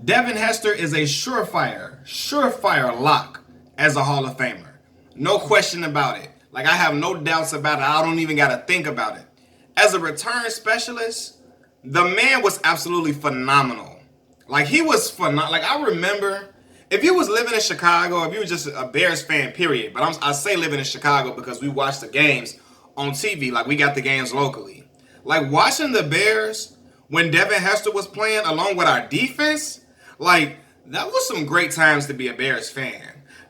Devin Hester is a surefire lock as a Hall of Famer. No question about it. Like, I have no doubts about it. I don't even got to think about it. As a return specialist, the man was absolutely phenomenal. Like, he was phenomenal. Like, I remember, if you was living in Chicago, if you were just a Bears fan, period. But I say living in Chicago because we watch the games on TV. Like, we got the games locally. Like, watching the Bears when Devin Hester was playing along with our defense, like, that was some great times to be a Bears fan.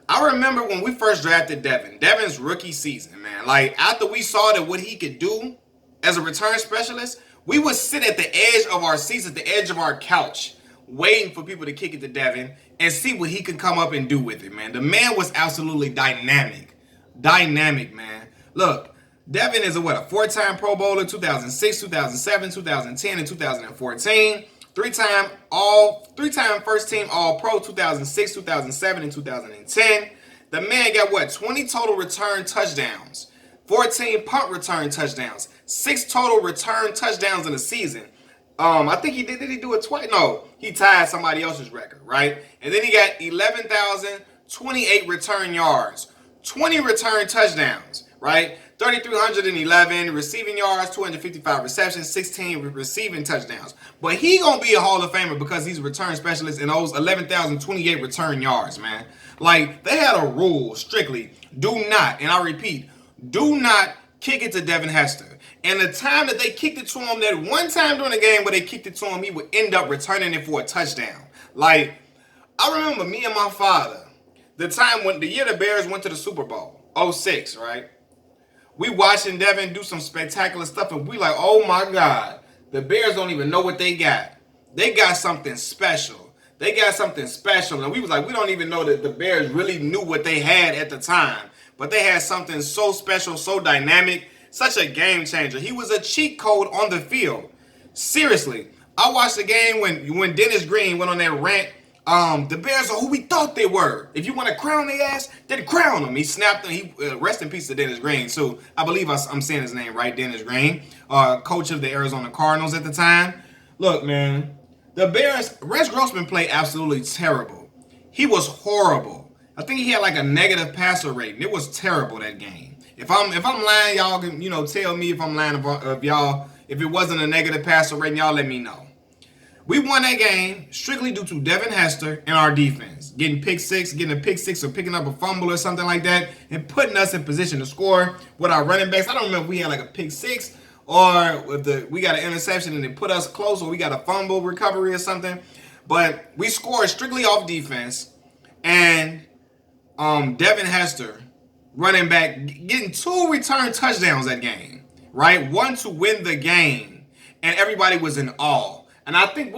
I remember when we first drafted Devin's rookie season, man. Like, after we saw that what he could do as a return specialist, we would sit at the edge of our seats, at the edge of our couch, waiting for people to kick it to Devin and see what he could come up and do with it, man. The man was absolutely dynamic. Dynamic, man. Look, Devin is a 4-time Pro Bowler, 2006, 2007, 2010, and 2014. Three-time first team All-Pro, 2006, 2007, and 2010. The man got 20 total return touchdowns, 14 punt return touchdowns, 6 total return touchdowns in a season. I think did he do it twice? No, he tied somebody else's record, right? And then he got 11,028 return yards, 20 return touchdowns, right? 3,311 receiving yards, 255 receptions, 16 receiving touchdowns. But he gonna be a Hall of Famer because he's a return specialist in those 11,028 return yards, man. Like, they had a rule strictly: do not, and I repeat, do not kick it to Devin Hester. And the time that they kicked it to him, that one time during the game where they kicked it to him, he would end up returning it for a touchdown. Like, I remember me and my father, the year the Bears went to the Super Bowl, 06, right? We watching Devin do some spectacular stuff, and we like, oh my God, the Bears don't even know what they got. They got something special. They got something special. And we was like, we don't even know that the Bears really knew what they had at the time. But they had something so special, so dynamic, such a game changer. He was a cheat code on the field. Seriously, I watched the game when Dennis Green went on that rant. The Bears are who we thought they were. If you want to crown their ass, then crown them. He snapped them. Rest in peace to Dennis Green. So I believe I'm saying his name right, Dennis Green, coach of the Arizona Cardinals at the time. Look, man, the Bears, Rex Grossman played absolutely terrible. He was horrible. I think he had like a negative passer rating. It was terrible, that game. If I'm lying, y'all can tell me if I'm lying. If it wasn't a negative passer rating, y'all let me know. We won that game strictly due to Devin Hester and our defense. Getting a pick six or picking up a fumble or something like that and putting us in position to score with our running backs. I don't remember if we had like a pick six or if we got an interception and it put us close, or we got a fumble recovery or something. But we scored strictly off defense. And Devin Hester, running back, getting 2 return touchdowns that game, right? 1 to win the game. And everybody was in awe. And I think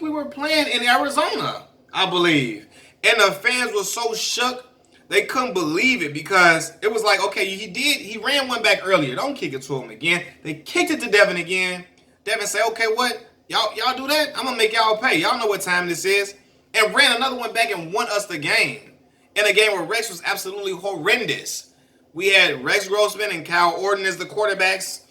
we were playing in Arizona, I believe. And the fans were so shook, they couldn't believe it, because it was like, okay, he ran one back earlier. Don't kick it to him again. They kicked it to Devin again. Devin said, okay, what? Y'all do that? I'm going to make y'all pay. Y'all know what time this is. And ran another one back and won us the game. In a game where Rex was absolutely horrendous. We had Rex Grossman and Kyle Orton as the quarterbacks,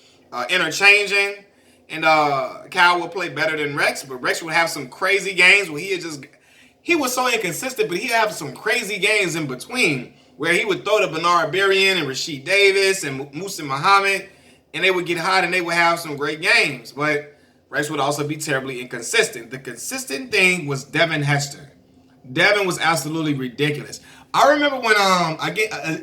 interchanging. And Kyle would play better than Rex, but Rex would have some crazy games where he was so inconsistent, but he'd have some crazy games in between where he would throw to Bernard Berrien and Rasheed Davis and Musa Muhammad, and they would get hot and they would have some great games. But Rex would also be terribly inconsistent. The consistent thing was Devin Hester. Devin was absolutely ridiculous. I remember when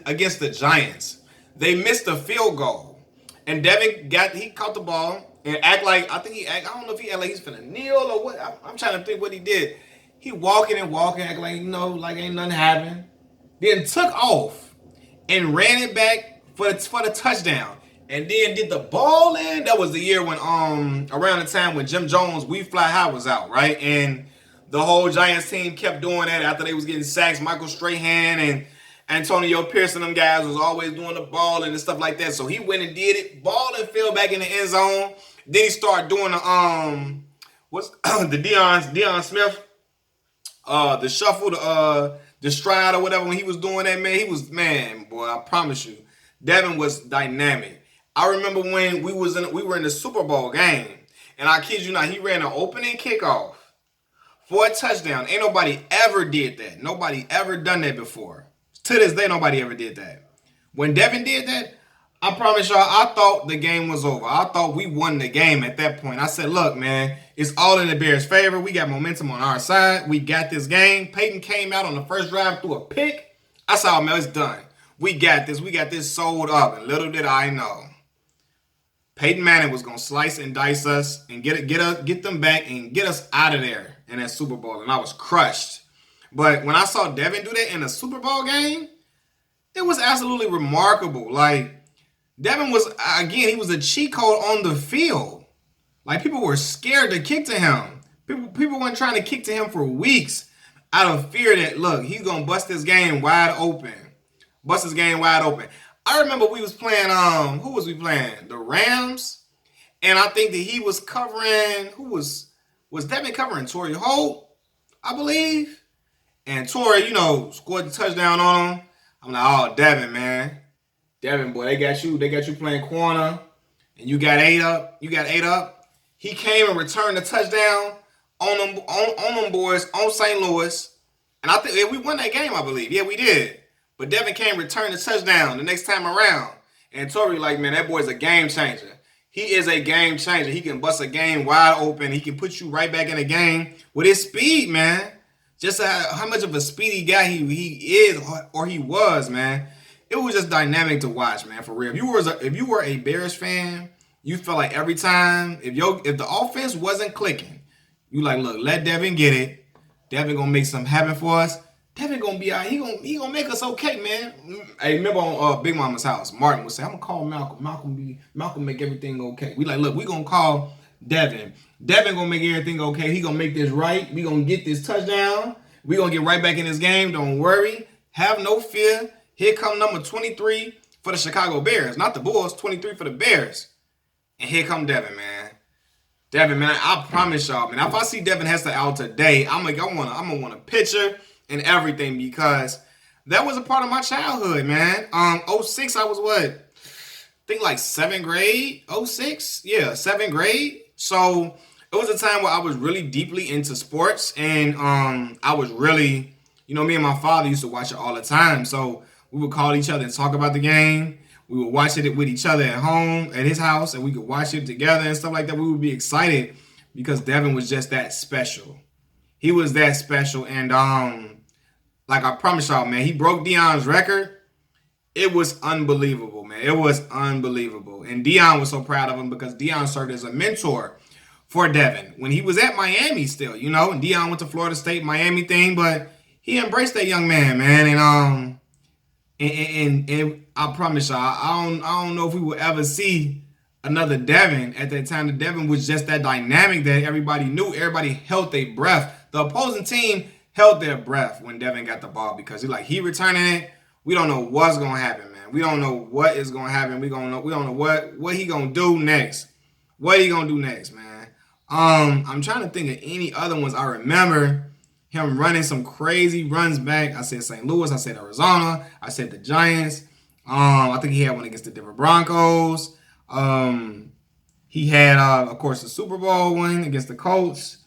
against the Giants, they missed a field goal, and Devin caught the ball. And I don't know if he act like he's finna kneel or what. I'm trying to think what he did. He walking, act like, like ain't nothing happened. Then took off and ran it back for the touchdown. And then did the ball in. That was the year when, around the time when Jim Jones' We Fly High was out, right? And the whole Giants team kept doing that after they was getting sacks. Michael Strahan and Antonio Pierce and them guys was always doing the ball and stuff like that. So he went and did it. Ball and fell back in the end zone. Then he started doing the the Deion Smith, the shuffle, the stride or whatever. When he was doing that, man, boy, I promise you, Devin was dynamic. I remember when we were in the Super Bowl game, and I kid you not, he ran an opening kickoff for a touchdown. Ain't nobody ever did that. Nobody ever done that before. To this day, nobody ever did that. When Devin did that, I promise y'all, I thought the game was over. I thought we won the game at that point. I said, look, man, it's all in the Bears' favor. We got momentum on our side. We got this game. Peyton came out on the first drive, threw a pick. I saw, man, it's done. We got this. We got this sold up. And little did I know, Peyton Manning was going to slice and dice us and get them back and get us out of there in that Super Bowl. And I was crushed. But when I saw Devin do that in a Super Bowl game, it was absolutely remarkable. Like, Devin was, again, he was a cheat code on the field. Like, people were scared to kick to him. People weren't trying to kick to him for weeks out of fear that, look, he's going to bust this game wide open. Bust his game wide open. I remember we was playing, who was we playing? The Rams. And I think that he was covering, was Devin covering Torrey Holt, I believe? And Torrey, scored the touchdown on him. I'm like, oh, Devin, man. Devin, boy, they got you playing corner, and you got 8 up. He came and returned the touchdown on them boys, on St. Louis. And I think we won that game, I believe. Yeah, we did. But Devin came and returned the touchdown the next time around. And Torrey, like, man, that boy's a game changer. He is a game changer. He can bust a game wide open. He can put you right back in the game with his speed, man. Just how much of a speedy guy he is or he was, man. It was just dynamic to watch, man, for real. If you were a Bears fan, you felt like every time, if the offense wasn't clicking, you like, look, let Devin get it. Devin gonna make something happen for us. Devin gonna be out. He gonna make us okay, man. Hey, remember on Big Mama's house, Martin would say, I'm gonna call Malcolm. Malcolm make everything okay. We like, look, we gonna call Devin. Devin gonna make everything okay. He gonna make this right. We gonna get this touchdown. We gonna get right back in this game. Don't worry. Have no fear. Here come number 23 for the Chicago Bears. Not the Bulls, 23 for the Bears. And here come Devin, man. Devin, man, I promise y'all, man, if I see Devin Hester out today, I'm gonna want a picture and everything because that was a part of my childhood, man. 06, I was what? I think like 7th grade. 06? Yeah, 7th grade. So it was a time where I was really deeply into sports and I was really, me and my father used to watch it all the time. So we would call each other and talk about the game. We would watch it with each other at home, at his house, and we could watch it together and stuff like that. We would be excited because Devin was just that special. He was that special. And like I promise y'all, man, he broke Deion's record. It was unbelievable, man. It was unbelievable. And Deion was so proud of him because Deion served as a mentor for Devin when he was at Miami still, And Deion went to Florida State, Miami thing, but he embraced that young man, man. And I promise y'all, I don't know if we will ever see another Devin. At that time, the Devin was just that dynamic that everybody knew. Everybody held their breath. The opposing team held their breath when Devin got the ball because he returning it. We don't know what's gonna happen, man. We don't know what is gonna happen. We don't know what he gonna do next. What he gonna do next, man? I'm trying to think of any other ones. I remember him running some crazy runs back. I said St. Louis. I said Arizona. I said the Giants. I think he had one against the Denver Broncos. He had, of course, the Super Bowl one against the Colts.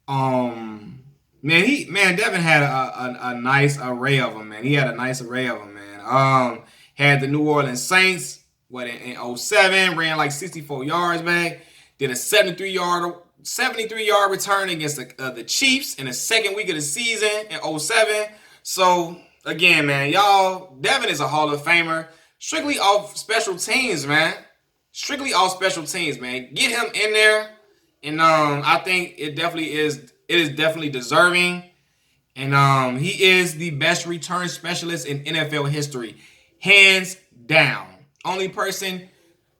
Devin had a nice array of them, man. He had a nice array of them, man. Had the New Orleans Saints, in 07, ran like 64 yards back. Did a 73-yard return against the Chiefs in the second week of the season in 07. So, again, man, y'all, Devin is a Hall of Famer. Strictly off special teams, man. Strictly off special teams, man. Get him in there. And I think it is definitely deserving. And he is the best return specialist in NFL history. Hands down. Only person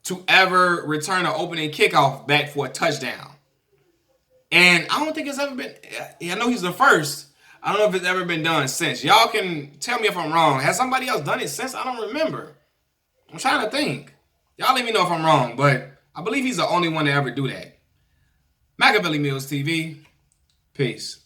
to ever return an opening kickoff back for a touchdown. And I don't think it's ever been, I know he's the first. I don't know if it's ever been done since. Y'all can tell me if I'm wrong. Has somebody else done it since? I don't remember. I'm trying to think. Y'all let me know if I'm wrong, but I believe he's the only one to ever do that. Machiavelli Mills TV. Peace.